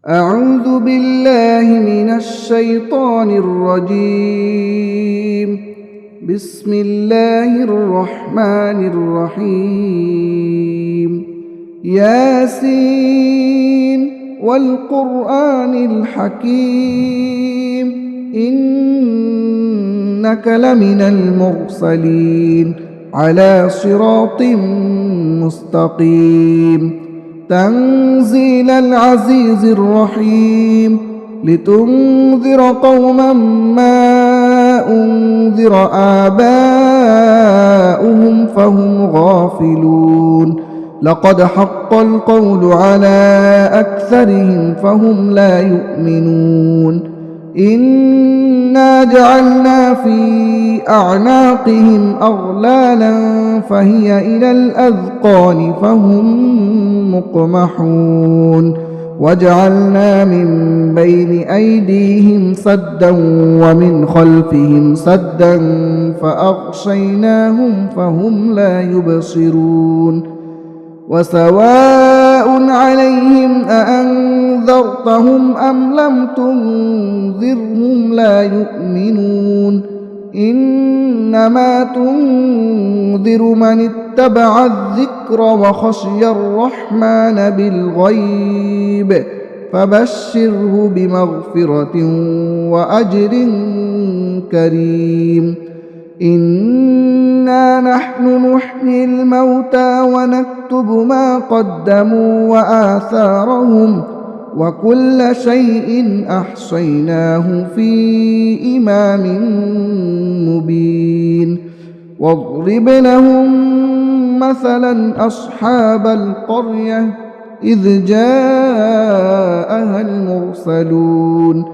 أعوذ بالله من الشيطان الرجيم. بسم الله الرحمن الرحيم. ياسين والقرآن الحكيم إنك لمن المرسلين على صراط مستقيم. تنزيل العزيز الرحيم لتنذر قوما ما أنذر آباؤهم فهم غافلون. لقد حق القول على أكثرهم فهم لا يؤمنون. إنا جعلنا في أعناقهم أغلالا فهي إلى الأذقان فهم مقمحون. وجعلنا من بين أيديهم سدا ومن خلفهم سدا فأغشيناهم فهم لا يبصرون. وسواء عليهم أأنذرتهم أم لم تنذرهم لا يؤمنون. إنما تنذر من اتبع الذكر وخشي الرحمن بالغيب فبشره بمغفرة وأجر كريم. إنا نحن نحيي الموتى ونكتب ما قدموا وآثارهم وكل شيء أحصيناه في إمام مبين. واضرب لهم مثلا أصحاب القرية إذ جاءها المرسلون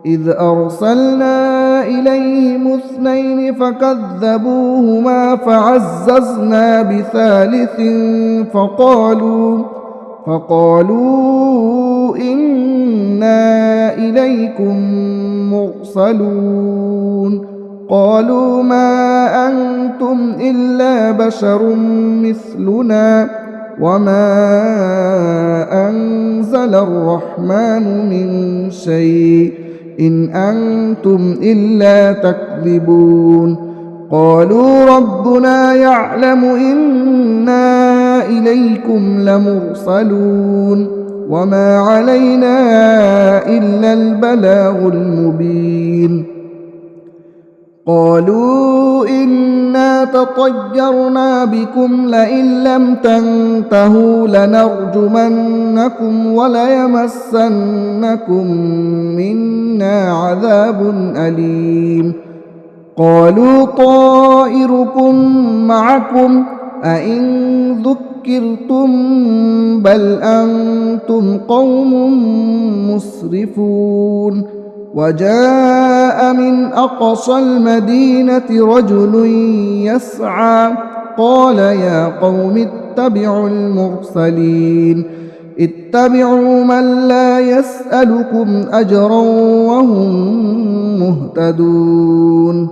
إذ أرسلنا إليهم 2 فكذبوهما فعززنا بثالث فقالوا إنا إليكم مرسلون. قالوا ما أنتم إلا بشر مثلنا وما أنزل الرحمن من شيء إن أنتم إلا تكذبون. قالوا ربنا يعلم إنا إليكم لمرسلون وما علينا إلا البلاغ المبين. قالوا إنا تطيرنا بكم لئن لم تنتهوا لنرجمنكم وليمسنكم منا عذاب أليم. قالوا طائركم معكم أئن ذكرتم بل أنتم قوم مسرفون. وجاء من أقصى المدينة رجل يسعى قال يا قوم اتبعوا المرسلين اتبعوا من لا يسألكم أجرا وهم مهتدون.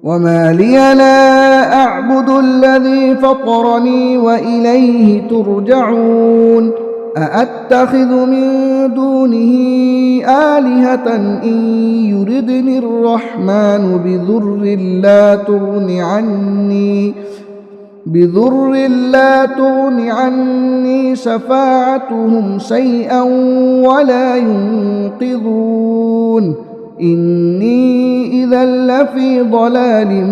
وما لي لا أعبد الذي فطرني وإليه ترجعون. أأتخذ من دونه آلهة إن يردني الرحمن بضر لا تغن عني شفاعتهم شيئا ولا ينقذون. إني إذا لفي ضلال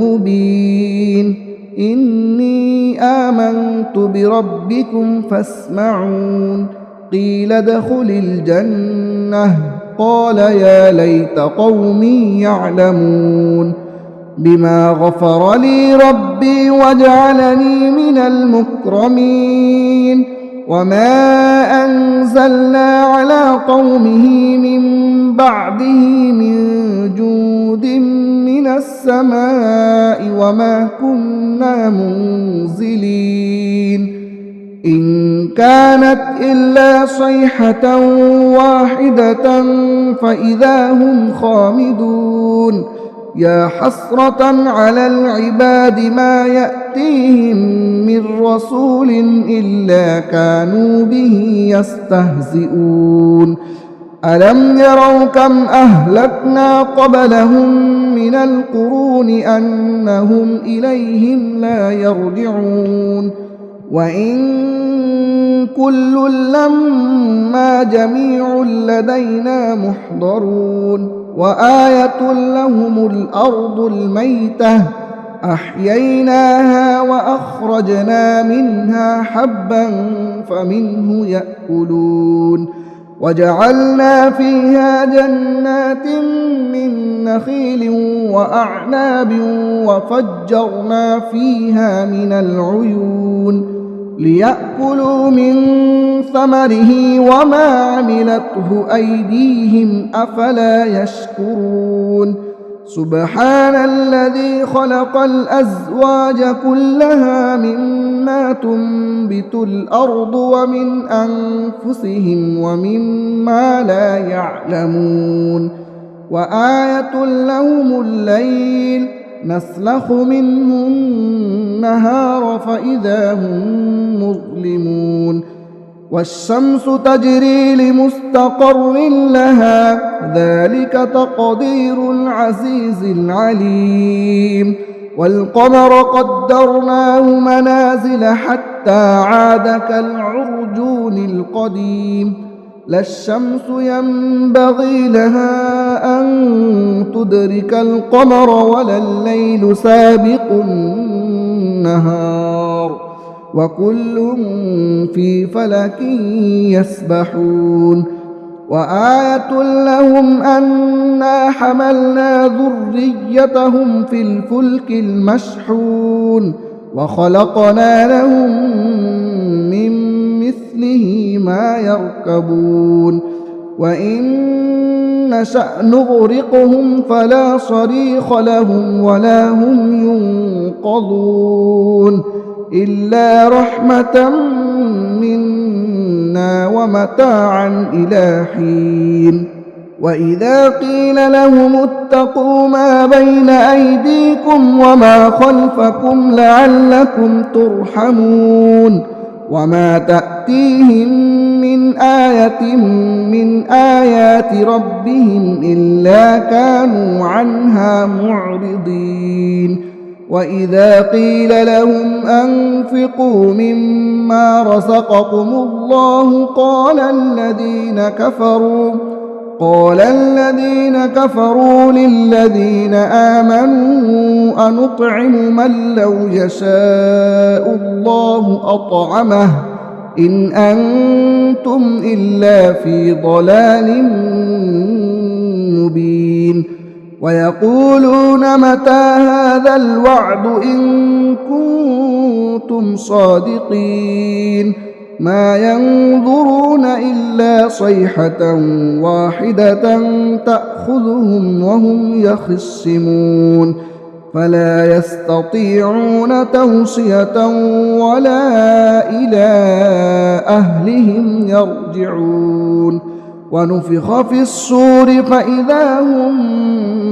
مبين. إني آمنت بربكم فاسمعون. قيل ادخل الجنة قال يا ليت قومي يعلمون بما غفر لي ربي وجعلني من المكرمين. وما أنزلنا على قومه من بعده من جود من السماء وما كنا منزلين. إن كانت إلا صيحة واحدة فإذا هم خامدون. يا حسرة على العباد ما يأتيهم من رسول إلا كانوا به يستهزئون ألم يروا كم أهلكنا قبلهم من القرون أنهم إليهم لا يرجعون وإن كل لما جميع لدينا محضرون وآية لهم الأرض الميتة أحييناها وأخرجنا منها حبا فمنه يأكلون وجعلنا فيها جنات من نخيل وأعناب وفجرنا فيها من العيون ليأكلوا من ثمره وما عملته أيديهم أفلا يشكرون سبحان الذي خلق الأزواج كلها مما تنبت الأرض ومن أنفسهم ومما لا يعلمون وآية لهم الليل نسلخ منه النهار فإذا هم مظلمون والشمس تجري لمستقر لها ذلك تقدير العزيز العليم والقمر قدرناه منازل حتى عاد كالعرجون القديم لا الشمس ينبغي لها أن تدرك القمر ولا الليل سابق النهار وكل في فلك يسبحون وآية لهم أنا حملنا ذريتهم في الفلك المشحون وخلقنا لهم من مثله ما يركبون وإن نشأ نغرقهم فلا صريخ لهم ولا هم ينقذون إلا رحمة منا ومتاعا إلى حين وإذا قيل لهم اتقوا ما بين أيديكم وما خلفكم لعلكم ترحمون وما تأتيهم من آية من آيات ربهم إلا كانوا عنها معرضين وإذا قيل لهم أنفقوا مما رزقكم الله قال الذين كفروا للذين آمنوا أنطعم من لو يشاء الله أطعمه إن أنتم إلا في ضلال مبين ويقولون متى هذا الوعد إن كنتم صادقين ما ينظرون إلا صيحة واحدة تأخذهم وهم يخصمون فلا يستطيعون توصية ولا إلى أهلهم يرجعون ونفخ في الصور فإذا هم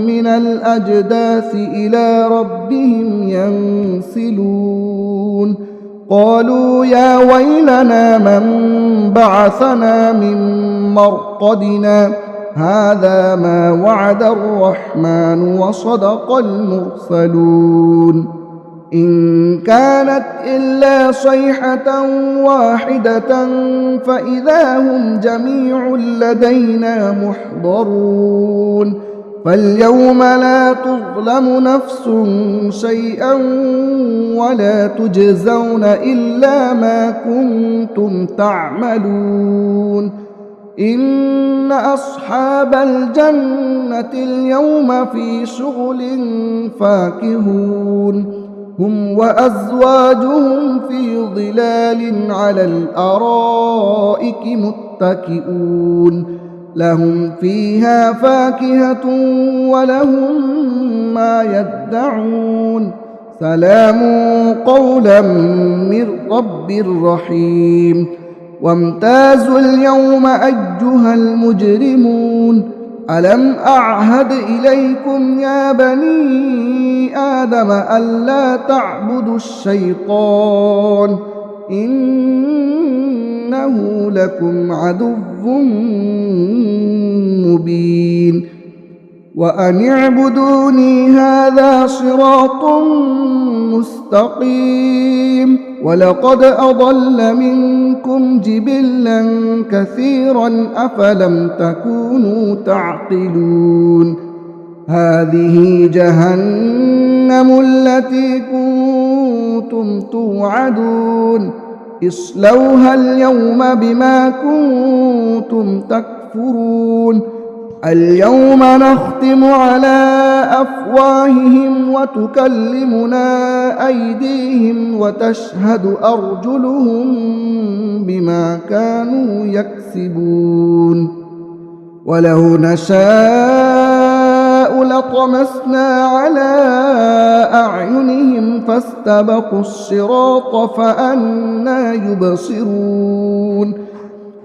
من الأجداث إلى ربهم ينسلون قالوا يا ويلنا من بعثنا من مرقدنا هذا ما وعد الرحمن وصدق المرسلون إن كانت إلا صيحة واحدة فإذا هم جميع لدينا محضرون فاليوم لا تظلم نفس شيئا ولا تجزون إلا ما كنتم تعملون إن أصحاب الجنة اليوم في شغل فاكهون هم وأزواجهم في ظلال على الأرائك متكئون لهم فيها فاكهة ولهم ما يدعون سلام قولا من رب رحيم وامتازوا اليوم أيها المجرمون ألم أعهد إليكم يا بني آدم ألا تعبدوا الشيطان إنه لكم عدو مبين وأن اعبدوني هذا صراط مستقيم ولقد أضل منكم جبلا كثيرا أفلم تكونوا تعقلون هذه جهنم التي كنتم توعدون اصلوها اليوم بما كنتم تكفرون اليوم نختم على أفواههم وتكلمنا أيديهم وتشهد أرجلهم بما كانوا يكسبون ولو نشاء لطمسنا على أعينهم فاستبقوا الصراط فأنى يبصرون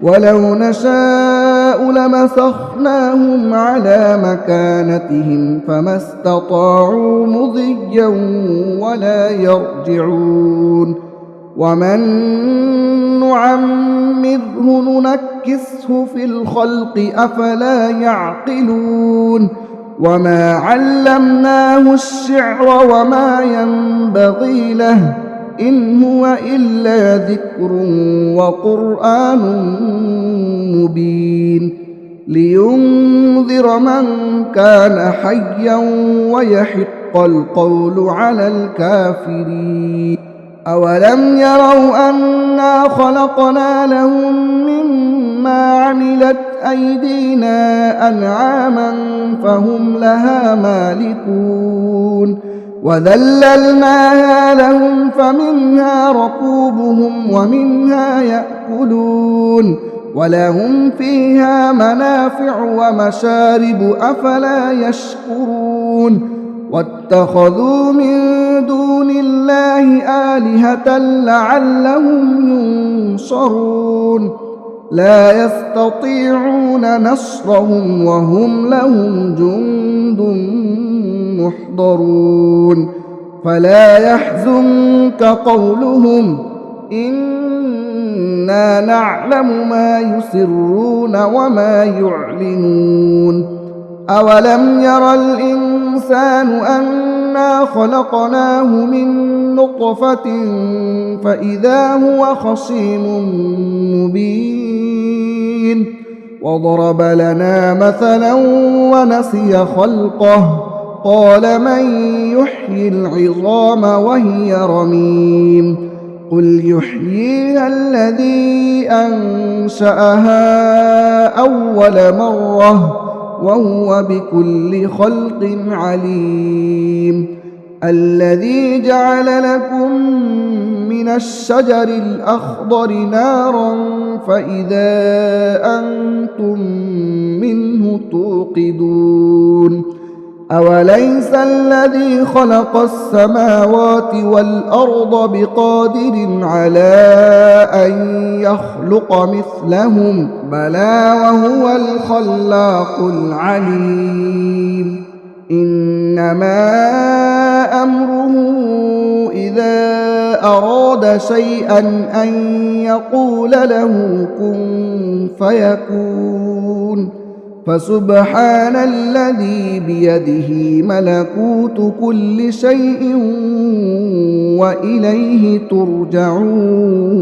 ولو نشاء لمسخناهم على مكانتهم فما استطاعوا مضيا ولا يرجعون ومن نعمره ننكسه في الخلق أفلا يعقلون وما علمناه الشعر وما ينبغي له إن هو إلا ذكر وقرآن مبين لينذر من كان حيا ويحق القول على الكافرين أولم يروا أنا خلقنا لهم مما عملت أيدينا أنعاما فهم لها مالكون وذللناها لهم فمنها ركوبهم ومنها يأكلون ولهم فيها منافع ومشارب أفلا يشكرون واتخذوا من دون الله آلهة لعلهم ينصرون لا يستطيعون نصرهم وهم لهم جند محضرون فلا يحزنك قولهم إنا نعلم ما يسرون وما يعلنون أولم ير الإنسان أنا خلقناه من نطفة فإذا هو خصيم مبين وضرب لنا مثلا ونسي خلقه قال من يحيي العظام وهي رميم قل يحييها الذي أنشأها أول مرة وهو بكل خلق عليم الذي جعل لكم من الشجر الأخضر نارا فإذا أنتم منه توقدون أوليس الذي خلق السماوات والأرض بقادر على أن يخلق مثلهم بلى وهو الخلاق العليم إنما أمره إذا أراد شيئا أن يقول له كن فيكون فسبحان الذي بيده ملكوت كل شيء وإليه ترجعون